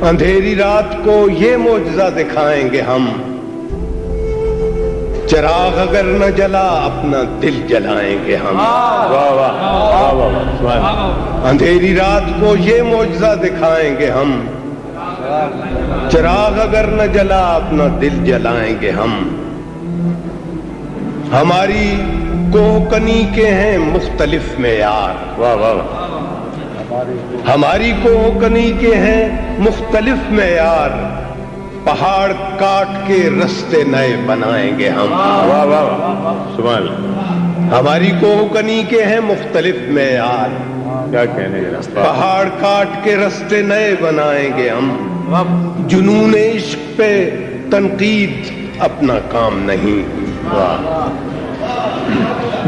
اندھیری رات کو یہ معجزہ دکھائیں گے ہم، چراغ اگر نہ جلا اپنا دل جلائیں گے ہم۔ اندھیری رات کو یہ معجزہ دکھائیں گے ہم، چراغ اگر نہ جلا اپنا دل جلائیں گے ہم۔ ہماری کوہ کنی کے ہیں مختلف معیار، ہماری کوہ کنی کے ہیں مختلف معیار، پہاڑ کاٹ کے رستے نئے بنائیں گے ہم۔ سبحان ہماری کوہ کنی کے ہیں مختلف معیار، کیا کہنے پہاڑ کاٹ کے رستے نئے بنائیں گے ہم۔ جنون عشق پہ تنقید اپنا کام نہیں،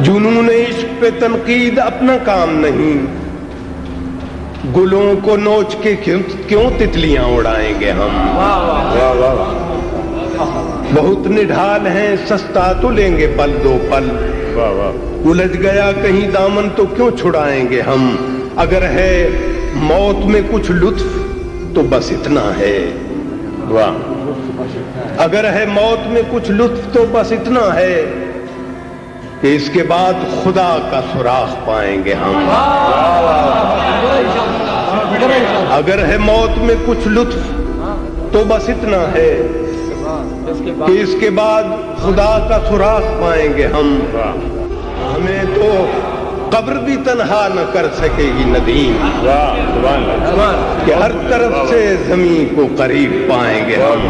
جنون عشق پہ تنقید اپنا کام نہیں، گلوں کو نوچ کے کیوں تتلیاں اڑائیں گے ہم۔ بہت نڈھال ہیں سستا تو لیں گے پل دو پل، الجھ گیا کہیں دامن تو کیوں چھڑائیں گے ہم۔ اگر ہے موت میں کچھ لطف تو بس اتنا ہے، اگر ہے موت میں کچھ لطف تو بس اتنا ہے کہ اس کے بعد خدا کا سراغ پائیں گے ہم۔ اگر ہے موت میں کچھ لطف تو بس اتنا ہے کہ اس کے بعد خدا کا سراغ پائیں گے ہم۔ ہمیں تو قبر بھی تنہا نہ کر سکے گی ندیم، کہ ہر طرف سے زمین کو قریب پائیں گے ہم۔